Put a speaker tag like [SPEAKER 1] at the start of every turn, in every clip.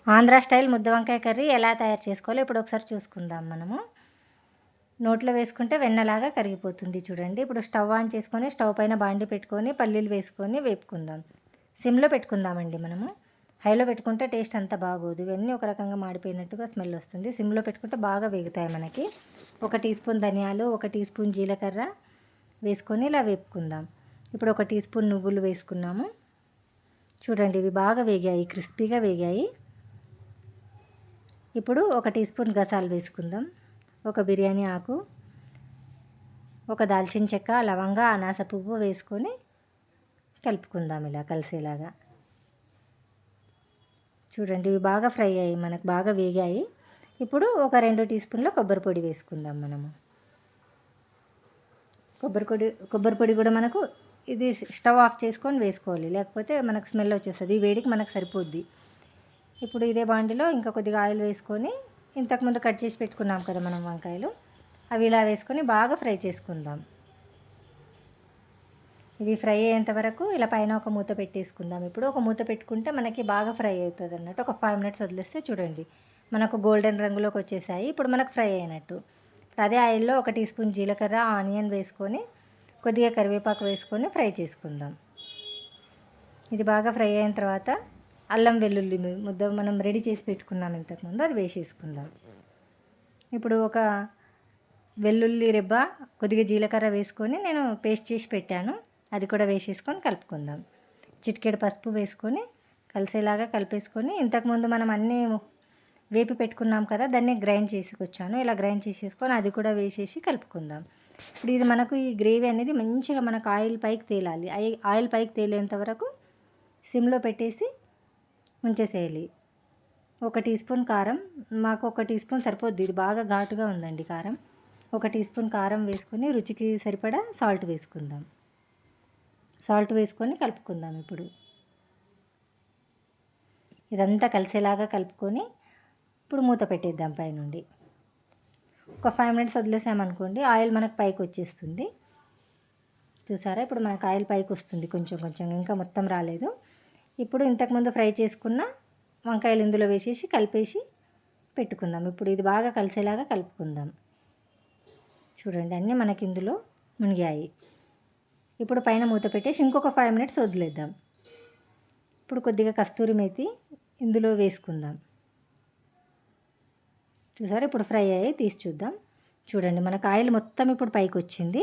[SPEAKER 1] Andhra style ముద్ద వంకాయ curry ఎలా తయారు చేసుకోవాలో ఇప్పుడు ఒకసారి చూసుకుందాం మనము. నోట్లో వేసుకుంటే వెన్నలాగా కరిగిపోతుంది చూడండి. ఇప్పుడు స్టవ్ ఆన్ చేసుకొని స్టవ్ పైన బాండి పెట్టుకొని పల్లీలు వేసుకొని వేపుకుందాం. సిమ్లో పెట్టుకుందామండి మనము. హైలో పెట్టుకుంటే టేస్ట్ అంత బాగోదు. ఇవన్నీ ఒక రకంగా మాడిపోయినట్టుగా స్మెల్ వస్తుంది. సిమ్లో పెట్టుకుంటే బాగా వేగుతాయి మనకి. 1 టీ స్పూన్ ధనియాలు, 1 టీ స్పూన్ జీలకర్ర వేసుకొని ఇలా వేపుకుందాం. ఇప్పుడు 1 టీ స్పూన్ నువ్వులు వేసుకున్నాము. చూడండి ఇవి బాగా వేగాయి, క్రిస్పీగా వేగాయి. ఇప్పుడు 1 టీ స్పూన్ గసాలు వేసుకుందాం. 1 బిర్యానీ ఆకు, 1 దాల్చిన చెక్క, లవంగ, అనాస పువ్వు వేసుకొని కలుపుకుందాం ఇలా కలిసేలాగా. చూడండి ఇవి బాగా ఫ్రై అయ్యాయి, మనకు బాగా వేగాయి. ఇప్పుడు 2 టీ స్పూన్ల కొబ్బరి పొడి వేసుకుందాం మనము. కొబ్బరి పొడి కూడా మనకు ఇది స్టవ్ ఆఫ్ చేసుకొని వేసుకోవాలి, లేకపోతే మనకు స్మెల్ వచ్చేస్తుంది. ఈ వేడికి మనకు సరిపోద్ది. ఇప్పుడు ఇదే బాండిలో ఇంకా కొద్దిగా ఆయిల్ వేసుకొని ఇంతకుముందు కట్ చేసి పెట్టుకున్నాం కదా మనం వంకాయలు, అవి ఇలా వేసుకొని బాగా ఫ్రై చేసుకుందాం. ఇవి ఫ్రై అయ్యేంత వరకు ఇలా పైన ఒక మూత పెట్టేసుకుందాం. ఇప్పుడు ఒక మూత పెట్టుకుంటే మనకి బాగా ఫ్రై అవుతుంది అన్నట్టు. ఒక 5 మినిట్స్ వదిలేస్తే చూడండి మనకు గోల్డెన్ రంగులోకి వచ్చేసాయి. ఇప్పుడు మనకు ఫ్రై అయినట్టు. అదే ఆయిల్లో 1 టీ స్పూన్ జీలకర్ర, ఆనియన్ వేసుకొని కొద్దిగా కరివేపాకు వేసుకొని ఫ్రై చేసుకుందాం. ఇది బాగా ఫ్రై అయిన తర్వాత అల్లం వెల్లుల్లి ముద్ద మనం రెడీ చేసి పెట్టుకున్నాం ఇంతకుముందు, అది వేసేసుకుందాం. ఇప్పుడు ఒక వెల్లుల్లి రెబ్బ, కొద్దిగా జీలకర్ర వేసుకొని నేను పేస్ట్ చేసి పెట్టాను, అది కూడా వేసేసుకొని కలుపుకుందాం. చిటికెడు పసుపు వేసుకొని కలిసేలాగా కలిపేసుకొని ఇంతకుముందు మనం అన్నీ వేపి పెట్టుకున్నాం కదా, దాన్ని గ్రైండ్ చేసుకొచ్చాను. ఇలా గ్రైండ్ చేసేసుకొని అది కూడా వేసేసి కలుపుకుందాం. ఇప్పుడు ఇది మనకు ఈ గ్రేవీ అనేది మంచిగా మనకు ఆయిల్ పైకి తేలాలి. ఆయిల్ పైకి తేలేంత వరకు సిమ్లో పెట్టేసి ఉంచేసేయాలి. 1 టీ స్పూన్ కారం, మాకు 1 టీ స్పూన్ సరిపోద్ది, ఇది బాగా ఘాటుగా ఉందండి కారం. 1 టీ స్పూన్ కారం వేసుకొని రుచికి సరిపడా సాల్ట్ వేసుకుందాం. సాల్ట్ వేసుకొని కలుపుకుందాం. ఇదంతా కలిసేలాగా కలుపుకొని ఇప్పుడు మూత పెట్టేద్దాం పైనుండి. ఒక 5 మినిట్స్ వదిలేసామనుకోండి, ఆయిల్ మనకు పైకి వచ్చేస్తుంది. చూసారా, ఇప్పుడు మనకు ఆయిల్ పైకి వస్తుంది కొంచెం కొంచెం, ఇంకా మొత్తం రాలేదు. ఇప్పుడు ఇంతకుముందు ఫ్రై చేసుకున్న వంకాయలు ఇందులో వేసేసి కలిపేసి పెట్టుకుందాం. ఇప్పుడు ఇది బాగా కలిసేలాగా కలుపుకుందాం. చూడండి అన్నీ మనకి ఇందులో మునిగాయి. ఇప్పుడు పైన మూత పెట్టేసి ఇంకొక 5 మినిట్స్ వదిలేద్దాం. ఇప్పుడు కొద్దిగా కస్తూరి మేతి ఇందులో వేసుకుందాం. చూసారా, ఇప్పుడు ఫ్రై అయ్యి తీసి చూద్దాం. చూడండి మనకు ఆయిల్ మొత్తం ఇప్పుడు పైకి వచ్చింది.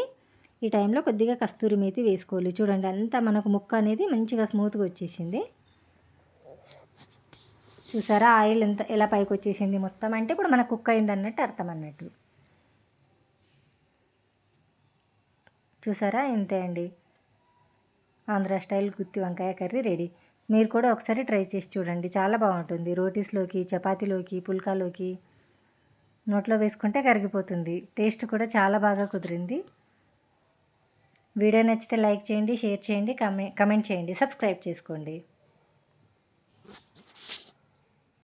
[SPEAKER 1] ఈ టైంలో కొద్దిగా కస్తూరి మేతి వేసుకోవాలి. చూడండి అంతా మనకు ముక్క అనేది మంచిగా స్మూత్గా వచ్చేసింది. చూసారా ఆయిల్ ఎంత ఎలా పైకి వచ్చేసింది మొత్తం, అంటే ఇప్పుడు మనకు కుక్ అయింది అన్నట్టు అర్థం అన్నట్టు. చూసారా, ఇంతే అండి, ఆంధ్ర స్టైల్ గుత్తి వంకాయ కర్రీ రెడీ. మీరు కూడా ఒకసారి ట్రై చేసి చూడండి, చాలా బాగుంటుంది. రోటీస్లోకి, చపాతీలోకి, పుల్కాలోకి నోట్లో వేసుకుంటే కరిగిపోతుంది. టేస్ట్ కూడా చాలా బాగా కుదిరింది. వీడియో నచ్చితే లైక్ చేయండి, షేర్ చేయండి, కమెంట్ చేయండి, సబ్స్క్రైబ్ చేసుకోండి.